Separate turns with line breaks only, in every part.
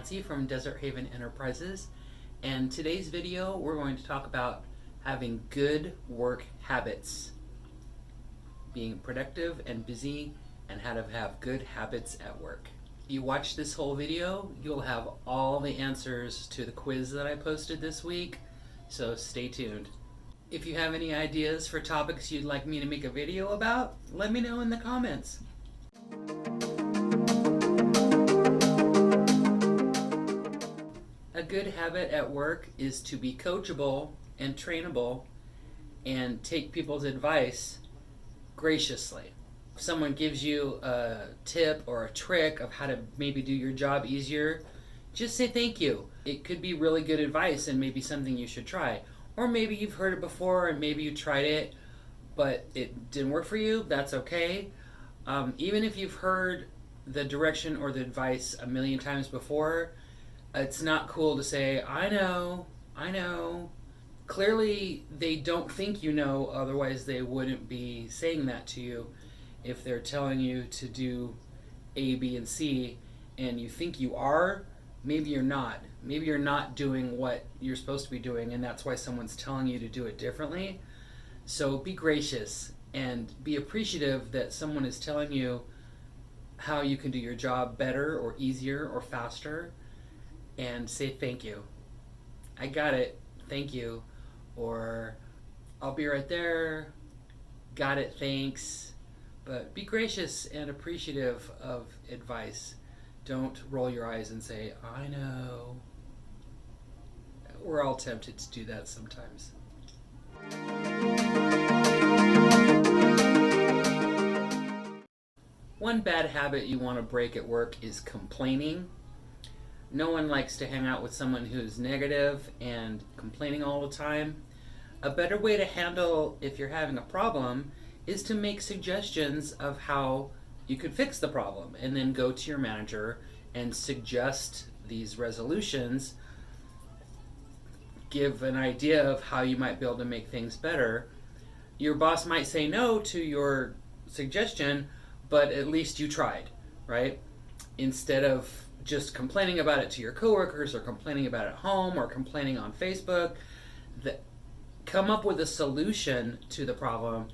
Nancy from Desert Haven Enterprises, and today's video we're going to talk about having good work habits, being productive and busy, and how to have good habits at work. If you watch this whole video, you'll have all the answers to the quiz that I posted this week, so stay tuned. If you have any ideas for topics you'd like me to make a video about, let me know in the comments. A good habit at work is to be coachable and trainable and take people's advice graciously. If someone gives you a tip or a trick of how to maybe do your job easier, just say thank you. It could be really good advice and maybe something you should try. Or maybe you've heard it before and maybe you tried it, but it didn't work for you. That's okay. Even if you've heard the direction or the advice a million times before, it's not cool to say, I know. Clearly, they don't think you know, otherwise they wouldn't be saying that to you. If they're telling you to do A, B, and C, and you think you are, maybe you're not. Maybe you're not doing what you're supposed to be doing, and that's why someone's telling you to do it differently. So be gracious and be appreciative that someone is telling you how you can do your job better or easier or faster, and say thank you. I got it, thank you. Or I'll be right there, got it, thanks. But be gracious and appreciative of advice. Don't roll your eyes and say, I know. We're all tempted to do that sometimes. One bad habit you want to break at work is complaining. No one likes to hang out with someone who's negative and complaining all the time. A better way to handle if you're having a problem is to make suggestions of how you could fix the problem, and then go to your manager and suggest these resolutions. Give an idea of how you might be able to make things better. Your boss might say no to your suggestion, but at least you tried, right? Instead of just complaining about it to your coworkers or complaining about it at home or complaining on Facebook, come up with a solution to the problem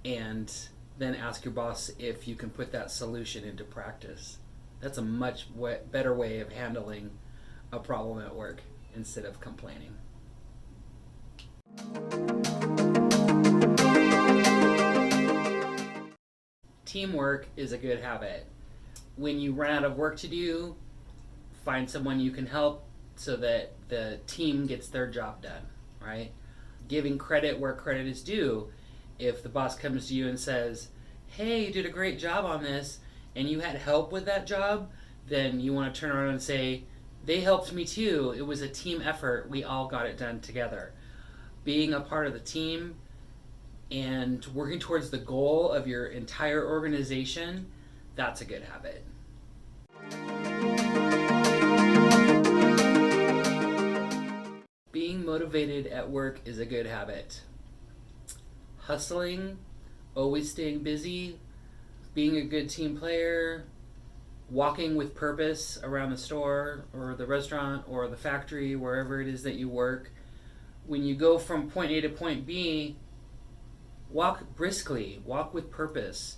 and then ask your boss if you can put that solution into practice. That's a much better way of handling a problem at work instead of complaining. Teamwork is a good habit. When you run out of work to do, find someone you can help so that the team gets their job done, right? Giving credit where credit is due. If the boss comes to you and says, hey, you did a great job on this, and you had help with that job, then you want to turn around and say, they helped me too. It was a team effort. We all got it done together. Being a part of the team and working towards the goal of your entire organization, that's a good habit. Being motivated at work is a good habit. Hustling, always staying busy, being a good team player, walking with purpose around the store or the restaurant or the factory, wherever it is that you work. When you go from point A to point B, walk briskly, walk with purpose,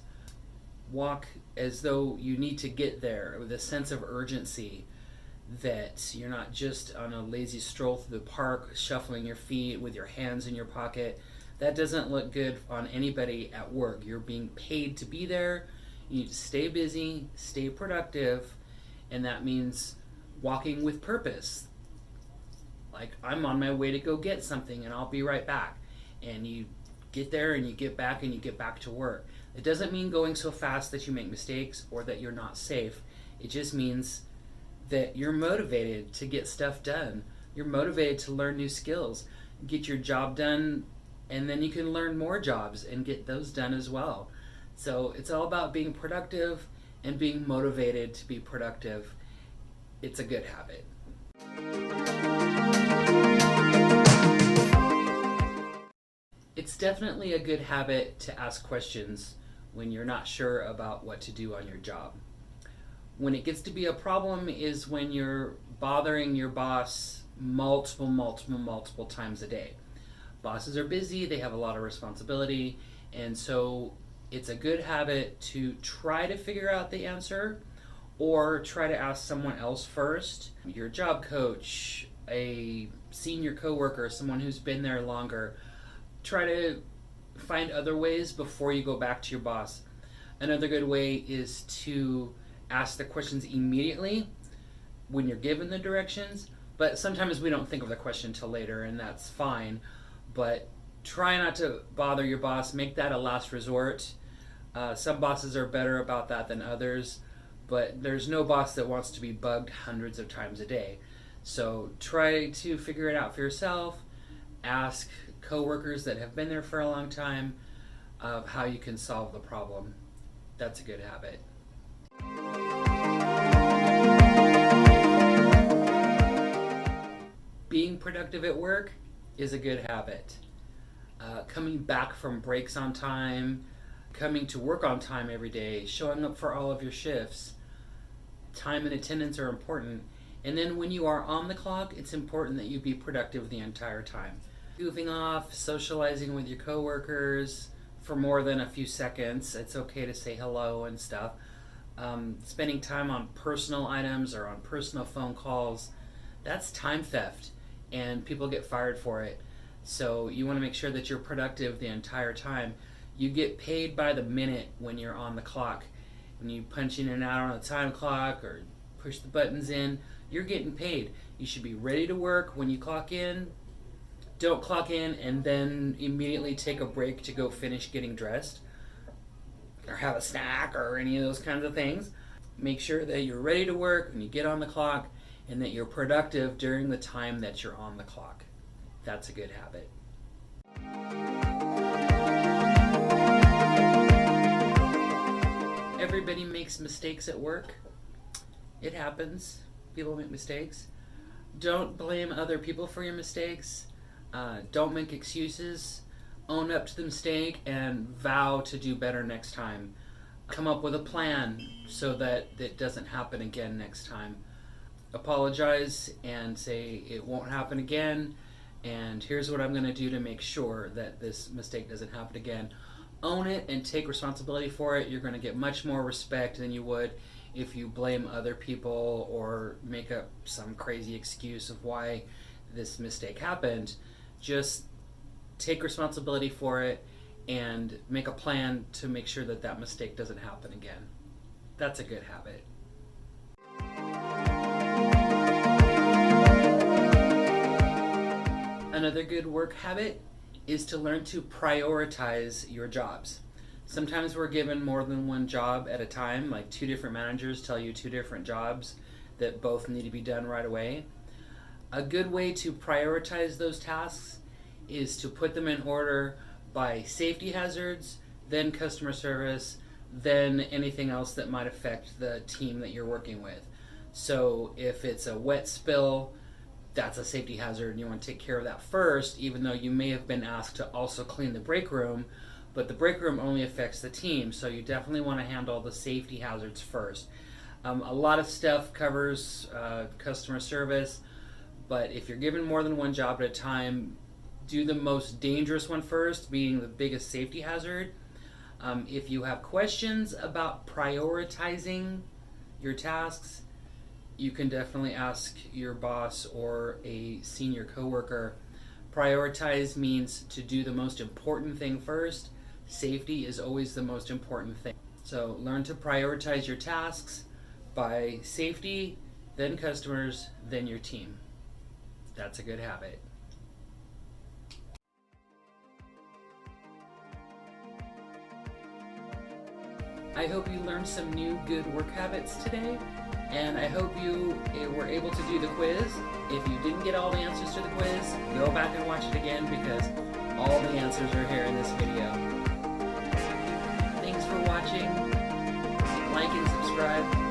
walk as though you need to get there with a sense of urgency, that you're not just on a lazy stroll through the park shuffling your feet with your hands in your pocket. That doesn't look good on anybody at work. You're being paid to be there. You need to stay busy, stay productive, and that means walking with purpose. Like, I'm on my way to go get something and I'll be right back. And you get there and you get back and you get back to work. It doesn't mean going so fast that you make mistakes or that you're not safe. It just means that you're motivated to get stuff done. You're motivated to learn new skills, get your job done, and then you can learn more jobs and get those done as well. So it's all about being productive and being motivated to be productive. It's a good habit. It's definitely a good habit to ask questions when you're not sure about what to do on your job. When it gets to be a problem is when you're bothering your boss multiple times a day. Bosses are busy, they have a lot of responsibility, and so it's a good habit to try to figure out the answer or try to ask someone else first. Your job coach, a senior coworker, someone who's been there longer. Try to find other ways before you go back to your boss. Another good way is to ask the questions immediately when you're given the directions, but sometimes we don't think of the question till later, and that's fine. But try not to bother your boss. Make that a last resort. Some bosses are better about that than others, but there's no boss that wants to be bugged hundreds of times a day. So try to figure it out for yourself. Ask coworkers that have been there for a long time of how you can solve the problem. That's a good habit. Being productive at work is a good habit. Coming back from breaks on time, coming to work on time every day, showing up for all of your shifts. Time and attendance are important. And then when you are on the clock, it's important that you be productive the entire time. Goofing off, socializing with your coworkers for more than a few seconds. It's okay to say hello and stuff. Spending time on personal items or on personal phone calls, that's time theft, and people get fired for it. So you want to make sure that you're productive the entire time. You get paid by the minute when you're on the clock. When you punch in and out on a time clock or push the buttons in, you're getting paid. You should be ready to work when you clock in. Don't clock in and then immediately take a break to go finish getting dressed or have a snack or any of those kinds of things. Make sure that you're ready to work when you get on the clock and that you're productive during the time that you're on the clock. That's a good habit. Everybody makes mistakes at work. It happens. People make mistakes. Don't blame other people for your mistakes. Don't make excuses. Own up to the mistake and vow to do better next time. Come up with a plan so that it doesn't happen again next time. Apologize and say it won't happen again, and here's what I'm going to do to make sure that this mistake doesn't happen again. Own it and take responsibility for it. You're going to get much more respect than you would if you blame other people or make up some crazy excuse of why this mistake happened. Just take responsibility for it and make a plan to make sure that that mistake doesn't happen again. That's a good habit. Another good work habit is to learn to prioritize your jobs. Sometimes we're given more than one job at a time, like two different managers tell you two different jobs that both need to be done right away. A good way to prioritize those tasks is to put them in order by safety hazards, then customer service, then anything else that might affect the team that you're working with. So if it's a wet spill, that's a safety hazard and you want to take care of that first, even though you may have been asked to also clean the break room, but the break room only affects the team, so you definitely want to handle the safety hazards first. A lot of stuff covers customer service, but if you're given more than one job at a time, do the most dangerous one first, being the biggest safety hazard. If you have questions about prioritizing your tasks, you can definitely ask your boss or a senior coworker. Prioritize means to do the most important thing first. Safety is always the most important thing. So learn to prioritize your tasks by safety, then customers, then your team. That's a good habit. I hope you learned some new good work habits today, and I hope you were able to do the quiz. If you didn't get all the answers to the quiz, go back and watch it again because all the answers are here in this video. Thanks for watching. Like and subscribe.